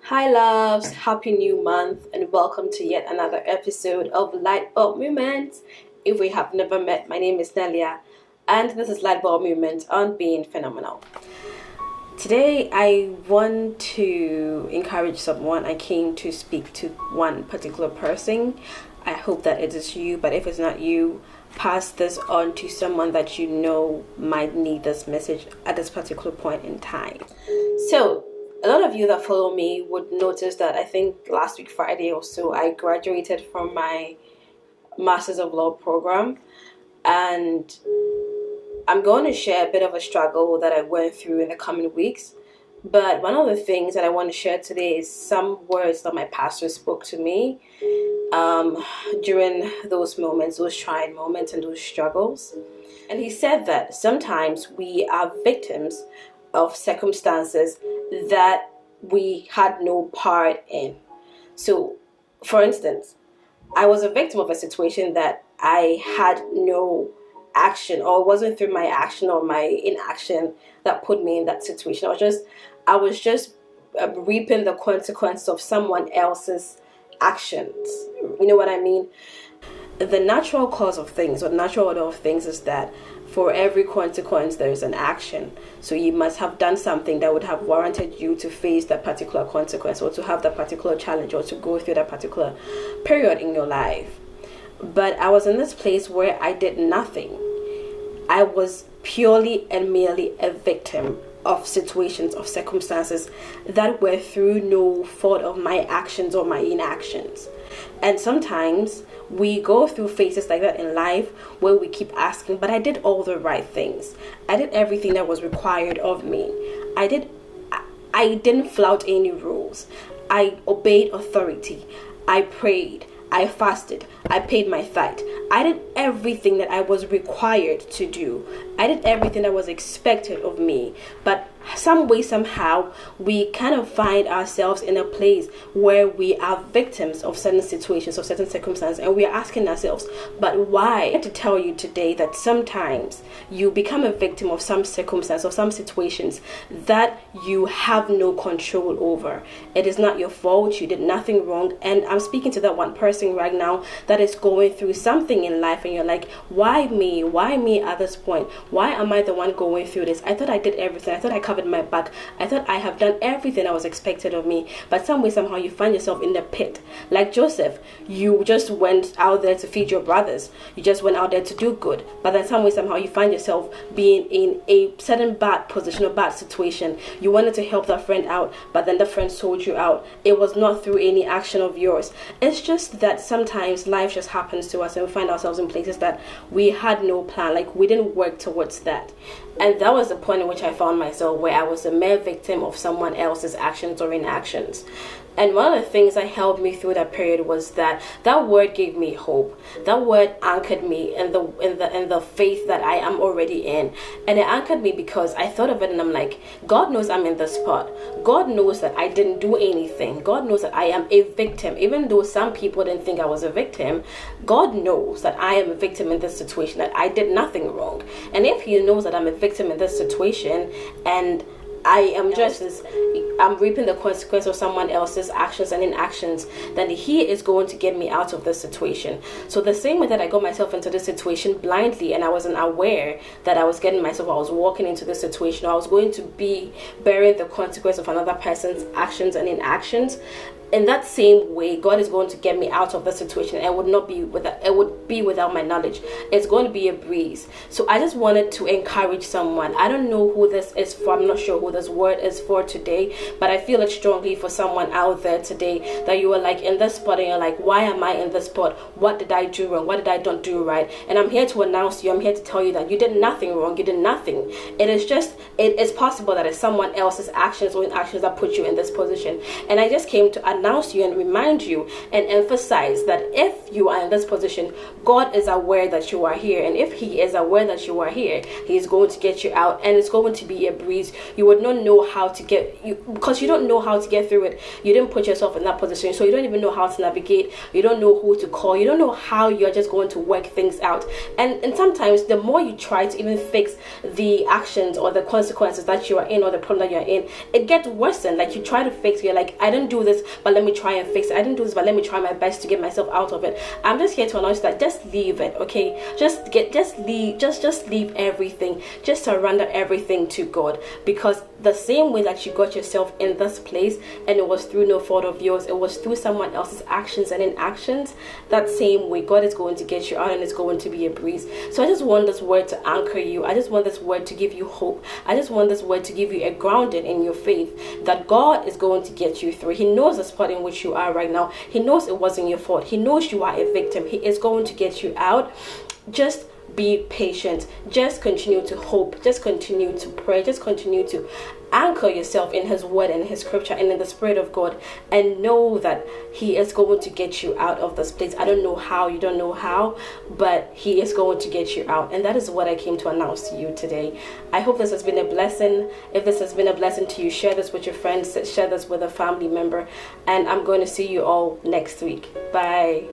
Hi, loves. Happy new month, and welcome to yet another episode of Light Bulb Movement. If we have never met, my name is Nelia, and this is Light Bulb Movement on Being Phenomenal. Today, I want to encourage someone. I came to speak to one particular person. I hope that it is you, but if it's not you, pass this on to someone that you know might need this message at this particular point in time. So, a lot of you that follow me would notice that I think last week, Friday or so, I graduated from my Masters of Law program, and I'm going to share a bit of a struggle that I went through in the coming weeks. But one of the things that I want to share today is some words that my pastor spoke to me during those moments, those trying moments, and those struggles. And he said that sometimes we are victims of circumstances that we had no part in. So, for instance, I was a victim of a situation that I had no action, or it wasn't through my action or my inaction that put me in that situation. I was just reaping the consequence of someone else's actions. You know what I mean? The natural cause of things, or natural order of things, is that for every consequence there's an action. So you must have done something that would have warranted you to face that particular consequence, or to have that particular challenge, or to go through that particular period in your life. But I was in this place where I did nothing. I was purely and merely a victim of situations, of circumstances that were through no fault of my actions or my inactions. And sometimes we go through phases like that in life where we keep asking, but I did all the right things. I did everything that was required of me. I didn't flout any rules. I obeyed authority. I prayed. I fasted. I paid my tithe. I did everything that I was required to do. I did everything that was expected of me. But some way, somehow, we kind of find ourselves in a place where we are victims of certain situations, of certain circumstances, and we are asking ourselves, but why? I want to tell you today that sometimes you become a victim of some circumstance, of some situations that you have no control over. It is not your fault. You did nothing wrong. And I'm speaking to that one person right now that is going through something in life, and you're like, why me? Why me at this point? Why am I the one going through this? I thought I did everything. I thought I covered my back. I thought I have done everything that was expected of me. But some way, somehow, you find yourself in the pit. Like Joseph, you just went out there to feed your brothers. You just went out there to do good. But then some way, somehow, you find yourself being in a certain bad position or bad situation. You wanted to help that friend out, but then the friend sold you out. It was not through any action of yours. It's just that sometimes life just happens to us, and we find ourselves in places that we had no plan. Like, we didn't work towards that. And that was the point in which I found myself, where I was a mere victim of someone else's actions or inactions. And one of the things that helped me through that period was that word gave me hope. That word anchored me in the faith that I am already in. And it anchored me because I thought of it and I'm like, God knows I'm in this spot. God knows that I didn't do anything. God knows that I am a victim. Even though some people didn't think I was a victim, God knows that I am a victim in this situation, that I did nothing wrong. And if He knows that I'm a victim in this situation, and I'm reaping the consequence of someone else's actions and inactions, then He is going to get me out of this situation. So the same way that I got myself into this situation blindly, and I wasn't aware that I was walking into this situation, or I was going to be bearing the consequence of another person's actions and inactions, in that same way, God is going to get me out of the situation. It would be without my knowledge. It's going to be a breeze. So I just wanted to encourage someone. I don't know who this is for. I'm not sure who this word is for today, but I feel it strongly for someone out there today, that you are like in this spot and you're like, why am I in this spot? What did I do wrong? What did I not do right? And I'm here to announce you. I'm here to tell you that you did nothing wrong. You did nothing. It is possible that it's someone else's actions or inactions that put you in this position. And I just came to announce you and remind you and emphasize that if you are in this position, God is aware that you are here. And if He is aware that you are here, He is going to get you out, and it's going to be a breeze. You would would not know how to get you, because you don't know how to get through it. You didn't put yourself in that position, so you don't even know how to navigate. You don't know who to call. You don't know how you're just going to work things out. And sometimes the more you try to even fix the actions or the consequences that you are in, or the problem that you're in, it gets worse. And like, you try to fix, you're like, I didn't do this, but let me try and fix it. I didn't do this, but let me try my best to get myself out of it. I'm just here to announce that just leave it, okay? Just leave everything. Just surrender everything to God, because the same way that you got yourself in this place, and it was through no fault of yours, it was through someone else's actions and inactions, that same way God is going to get you out, and it's going to be a breeze. So I just want this word to anchor you. I just want this word to give you hope. I just want this word to give you a grounding in your faith that God is going to get you through. He knows the spot in which you are right now. He knows it wasn't your fault. He knows you are a victim. He is going to get you out. Just be patient. Just continue to hope. Just continue to pray. Just continue to anchor yourself in his word and his scripture and in the Spirit of God, and know that he is going to get you out of this place. I don't know how, you don't know how, but he is going to get you out. And that is what I came to announce to you today. I hope this has been a blessing. If this has been a blessing to you, share this with your friends, share this with a family member, and I'm going to see you all next week. Bye.